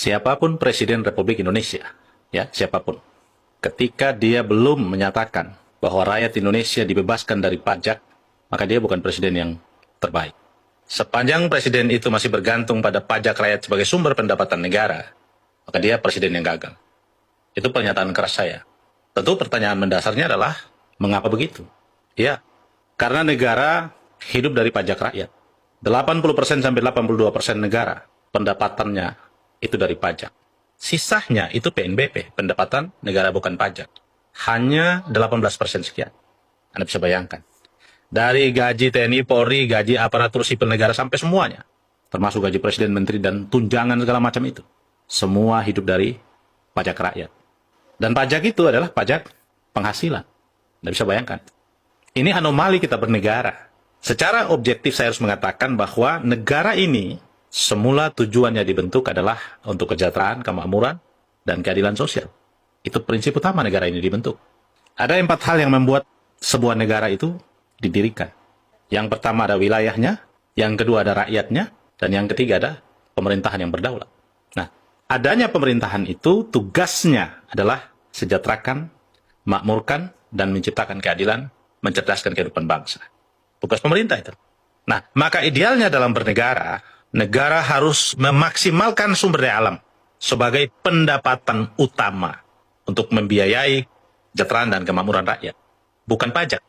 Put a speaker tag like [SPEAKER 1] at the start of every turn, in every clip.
[SPEAKER 1] siapapun Presiden Republik Indonesia, ya siapapun, ketika dia belum menyatakan bahwa rakyat Indonesia dibebaskan dari pajak, maka dia bukan presiden yang terbaik. Sepanjang presiden itu masih bergantung pada pajak rakyat sebagai sumber pendapatan negara, maka dia presiden yang gagal. Itu pernyataan keras saya. Tentu pertanyaan mendasarnya adalah, mengapa begitu? Ya, karena negara hidup dari pajak rakyat. 80% sampai 82% negara pendapatannya itu dari pajak. Sisanya itu PNBP, pendapatan negara bukan pajak. Hanya 18% sekian. Anda bisa bayangkan. Dari gaji TNI, Polri, gaji aparatur sipil negara sampai semuanya. Termasuk gaji presiden, menteri, dan tunjangan segala macam itu. Semua hidup dari pajak rakyat. Dan pajak itu adalah pajak penghasilan. Anda bisa bayangkan. Ini anomali kita bernegara. Secara objektif saya harus mengatakan bahwa negara ini semula tujuannya dibentuk adalah untuk kesejahteraan, kemakmuran, dan keadilan sosial. Itu prinsip utama negara ini dibentuk. Ada 4 hal yang membuat sebuah negara itu didirikan. Yang pertama ada wilayahnya, yang kedua ada rakyatnya, dan yang ketiga ada pemerintahan yang berdaulat. Nah, adanya pemerintahan itu tugasnya adalah sejahterakan, makmurkan, dan menciptakan keadilan, mencerdaskan kehidupan bangsa. Tugas pemerintah itu. Nah, maka idealnya dalam bernegara, negara harus memaksimalkan sumber daya alam sebagai pendapatan utama untuk membiayai kesejahteraan dan kemakmuran rakyat. Bukan pajak.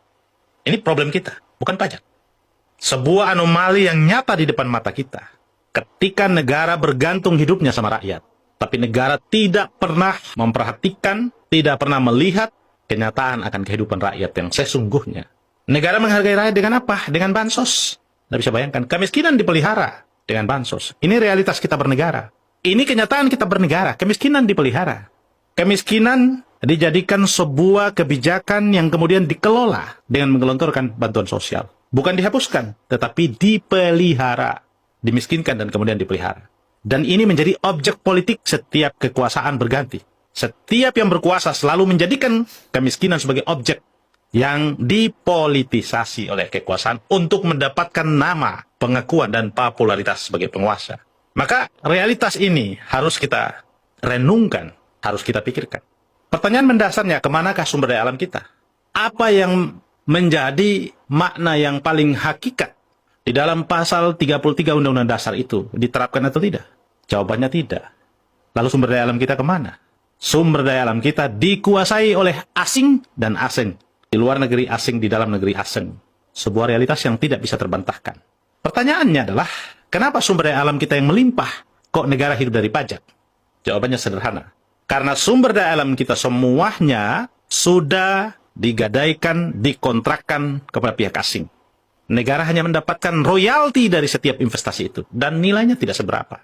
[SPEAKER 1] Ini problem kita, bukan pajak. Sebuah anomali yang nyata di depan mata kita. Ketika negara bergantung hidupnya sama rakyat, tapi negara tidak pernah memperhatikan, tidak pernah melihat kenyataan akan kehidupan rakyat yang sesungguhnya. Negara menghargai rakyat dengan apa? Dengan bansos. Anda bisa bayangkan, kemiskinan dipelihara dengan bansos. Ini realitas kita bernegara. Ini kenyataan kita bernegara, kemiskinan dipelihara. Kemiskinan dijadikan sebuah kebijakan yang kemudian dikelola dengan menggelontorkan bantuan sosial. Bukan dihapuskan, tetapi dipelihara. Dimiskinkan dan kemudian dipelihara. Dan ini menjadi objek politik setiap kekuasaan berganti. Setiap yang berkuasa selalu menjadikan kemiskinan sebagai objek yang dipolitisasi oleh kekuasaan untuk mendapatkan nama, pengakuan, dan popularitas sebagai penguasa. Maka realitas ini harus kita renungkan, harus kita pikirkan. Pertanyaan mendasarnya, kemanakah sumber daya alam kita? Apa yang menjadi makna yang paling hakikat di dalam pasal 33 Undang-Undang Dasar itu diterapkan atau tidak? Jawabannya tidak. Lalu sumber daya alam kita kemana? Sumber daya alam kita dikuasai oleh asing dan asing. Di luar negeri asing, di dalam negeri asing. Sebuah realitas yang tidak bisa terbantahkan. Pertanyaannya adalah, kenapa sumber daya alam kita yang melimpah, kok negara hidup dari pajak? Jawabannya sederhana. Karena sumber daya alam kita semuanya sudah digadaikan, dikontrakkan kepada pihak asing. Negara hanya mendapatkan royalti dari setiap investasi itu. Dan nilainya tidak seberapa.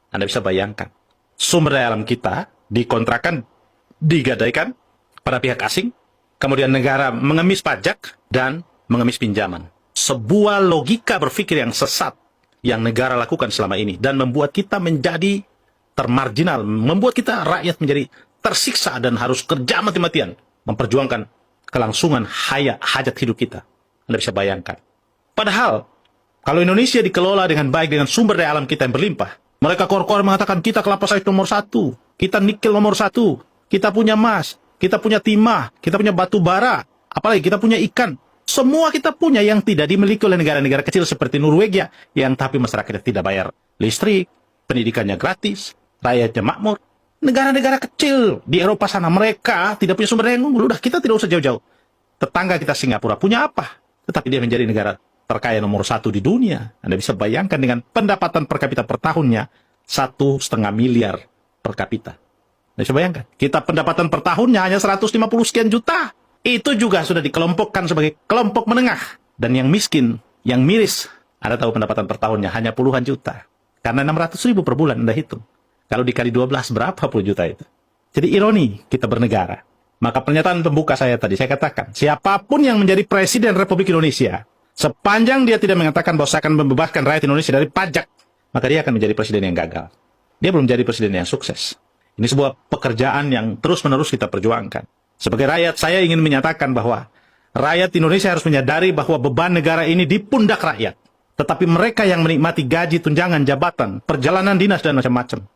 [SPEAKER 1] Anda bisa bayangkan. Sumber daya alam kita dikontrakkan, digadaikan pada pihak asing. Kemudian negara mengemis pajak dan mengemis pinjaman. Sebuah logika berpikir yang sesat yang negara lakukan selama ini. Dan membuat kita menjadi termarginal. Membuat kita rakyat menjadi tersiksa dan harus kerja mati-matian. Memperjuangkan kelangsungan hajat hidup kita. Anda bisa bayangkan. Padahal, kalau Indonesia dikelola dengan baik dengan sumber daya alam kita yang berlimpah. Mereka kor-kor mengatakan kita kelapa sawit nomor 1. Kita nikel nomor 1. Kita punya emas. Kita punya timah, kita punya batu bara, apalagi kita punya ikan. Semua kita punya yang tidak dimiliki oleh negara-negara kecil seperti Norwegia, yang tapi masyarakatnya tidak bayar listrik, pendidikannya gratis, rakyatnya makmur. Negara-negara kecil di Eropa sana, mereka tidak punya sumber daya yang unggul. Udah, kita tidak usah jauh-jauh. Tetangga kita Singapura punya apa? Tetapi dia menjadi negara terkaya nomor 1 di dunia. Anda bisa bayangkan dengan pendapatan per kapita per tahunnya 1,5 miliar per kapita. Bisa bayangkan, kita pendapatan per tahunnya hanya 150 sekian juta. Itu juga sudah dikelompokkan sebagai kelompok menengah. Dan yang miskin, yang miris, Anda tahu pendapatan per tahunnya hanya puluhan juta. Karena 600 ribu per bulan Anda hitung. Kalau dikali 12, berapa puluh juta itu? Jadi ironi kita bernegara. Maka pernyataan pembuka saya tadi, saya katakan, siapapun yang menjadi Presiden Republik Indonesia, sepanjang dia tidak mengatakan bahwa saya akan membebaskan rakyat Indonesia dari pajak, maka dia akan menjadi presiden yang gagal. Dia belum jadi presiden yang sukses. Ini sebuah pekerjaan yang terus-menerus kita perjuangkan. Sebagai rakyat, saya ingin menyatakan bahwa rakyat Indonesia harus menyadari bahwa beban negara ini di pundak rakyat. Tetapi mereka yang menikmati gaji, tunjangan, jabatan, perjalanan dinas, dan macam-macam.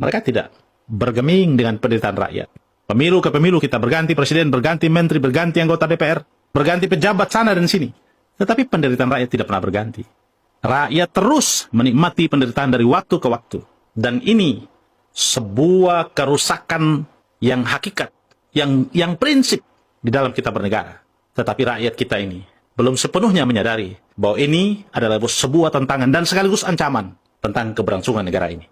[SPEAKER 1] Mereka tidak bergeming dengan penderitaan rakyat. Pemilu ke pemilu kita berganti presiden, berganti menteri, berganti anggota DPR, berganti pejabat sana dan sini. Tetapi penderitaan rakyat tidak pernah berganti. Rakyat terus menikmati penderitaan dari waktu ke waktu. Dan ini sebuah kerusakan yang hakikat, yang prinsip di dalam kita bernegara. Tetapi rakyat kita ini belum sepenuhnya menyadari bahwa ini adalah sebuah tantangan dan sekaligus ancaman tentang keberlangsungan negara ini.